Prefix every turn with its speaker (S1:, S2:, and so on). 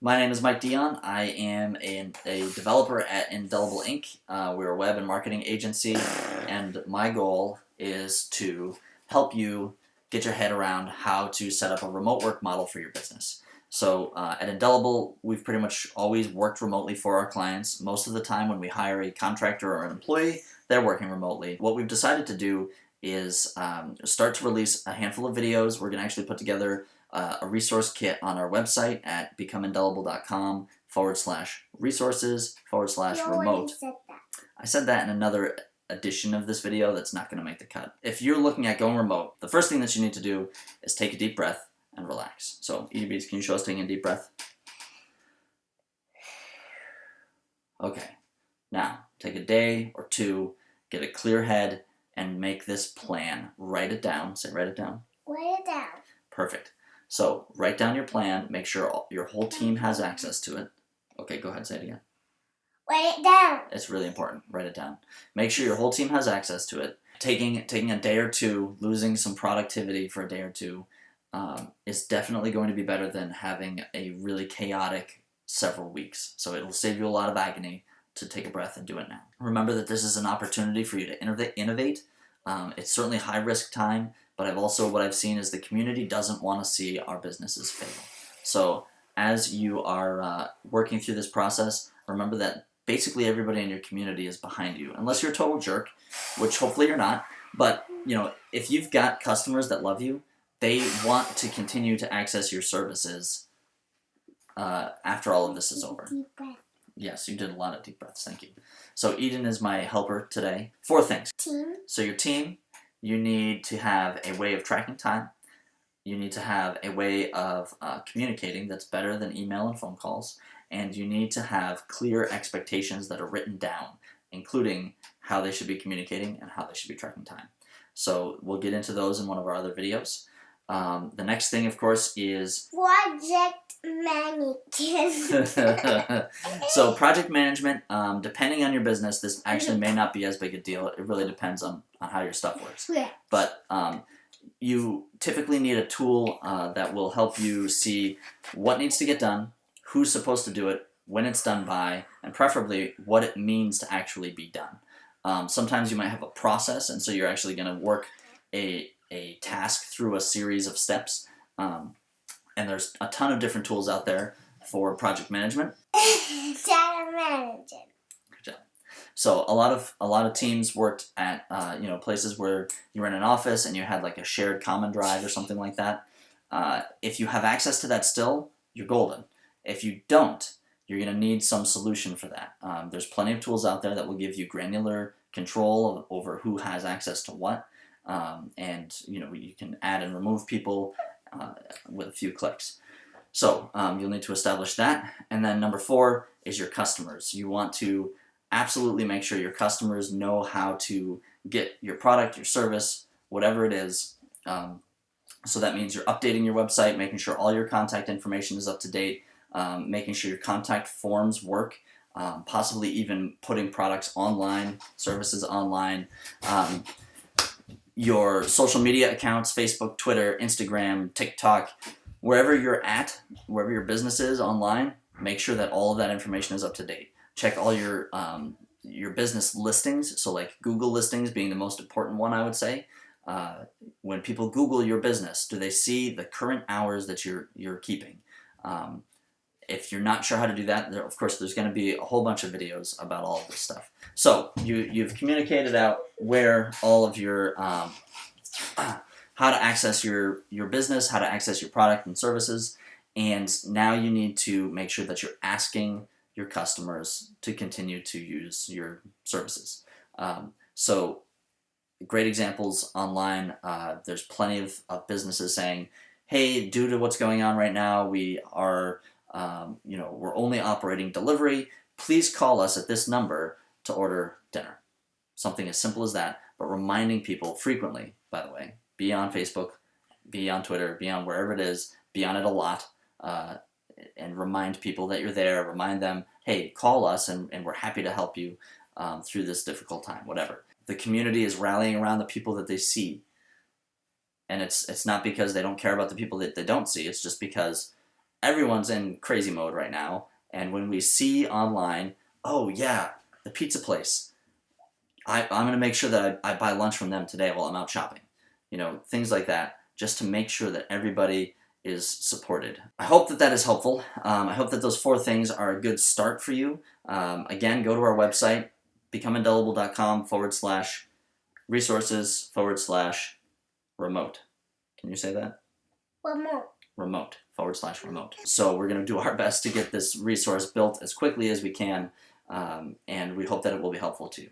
S1: My name is Mike Dion. I am a developer at Indelible Inc. We're a web and marketing agency, and my goal is to help you get your head around how to set up a remote work model for your business. So at Indelible, we've pretty much always worked remotely for our clients. Most of the time when we hire a contractor or an employee, they're working remotely. What we've decided to do is start to release a handful of videos. We're going to actually put together a resource kit on our website at becomeindelible.com/resources/remote. I said that in another edition of this video that's not going to make the cut. If you're looking at going remote, the first thing that you need to do is take a deep breath and relax. So, EDBs, can you show us taking a deep breath? Okay. Now, take a day or two, get a clear head, and make this plan. Write it down. Say, write it down.
S2: Write it down.
S1: Perfect. So, write down your plan. Make sure your whole team has access to it. Okay, go ahead, say it again.
S2: Write it down.
S1: It's really important. Write it down. Make sure your whole team has access to it. Taking a day or two, losing some productivity for a day or two, is definitely going to be better than having a really chaotic several weeks. So it'll save you a lot of agony to take a breath and do it now. Remember that this is an opportunity for you to innovate. It's certainly high-risk time, but what I've seen is the community doesn't want to see our businesses fail. So as you are working through this process, remember that basically everybody in your community is behind you, unless you're a total jerk, which hopefully you're not. But if you've got customers that love you, they want to continue to access your services after all of this is over.
S2: Deep breath.
S1: Yes, you did a lot of deep breaths. Thank you. So Eden is my helper today. 4 things.
S2: Team.
S1: So your team, you need to have a way of tracking time. You need to have a way of communicating that's better than email and phone calls. And you need to have clear expectations that are written down, including how they should be communicating and how they should be tracking time. So we'll get into those in one of our other videos. The next thing, of course, is
S2: Project management.
S1: So project management, depending on your business, this actually may not be as big a deal. It really depends on how your stuff works.
S2: Yeah.
S1: But you typically need a tool that will help you see what needs to get done, who's supposed to do it, when it's done by, and preferably what it means to actually be done. Sometimes you might have a process, and so you're actually going to work a task through a series of steps. And there's a ton of different tools out there for project management.
S2: Data management.
S1: Good job. So a lot of teams worked at places where you were in an office and you had like a shared common drive or something like that. If you have access to that still, you're golden. If you don't, you're going to need some solution for that. There's plenty of tools out there that will give you granular control over who has access to what. And you can add and remove people with a few clicks. So you'll need to establish that. And then number 4 is your customers. You want to absolutely make sure your customers know how to get your product, your service, whatever it is. So that means you're updating your website, making sure all your contact information is up to date, making sure your contact forms work, possibly even putting products online, services online. Your social media accounts, Facebook, Twitter, Instagram, TikTok, wherever you're at, wherever your business is online, make sure that all of that information is up to date. Check all your business listings, so like Google listings being the most important one, I would say. When people Google your business, do they see the current hours that you're keeping? If you're not sure how to do that, of course, there's going to be a whole bunch of videos about all of this stuff. So you've communicated out where all of your how to access your business, how to access your product and services, and now you need to make sure that you're asking your customers to continue to use your services. So great examples online. There's plenty of businesses saying, hey, due to what's going on right now, we are we're only operating delivery. Please call us at this number to order dinner. Something as simple as that, but reminding people frequently, by the way, be on Facebook, be on Twitter, be on wherever it is, be on it a lot, and remind people that you're there. Remind them, hey, call us and we're happy to help you through this difficult time, whatever. The community is rallying around the people that they see. And it's not because they don't care about the people that they don't see. It's just because everyone's in crazy mode right now, and when we see online, oh yeah, the pizza place, I'm going to make sure that I buy lunch from them today while I'm out shopping. You know, things like that, just to make sure that everybody is supported. I hope that that is helpful. I hope that those 4 things are a good start for you. Again, go to our website, becomeindelible.com/resources/remote. Can you say that?
S2: Remote.
S1: Remote/remote. So we're going to do our best to get this resource built as quickly as we can, and we hope that it will be helpful to you.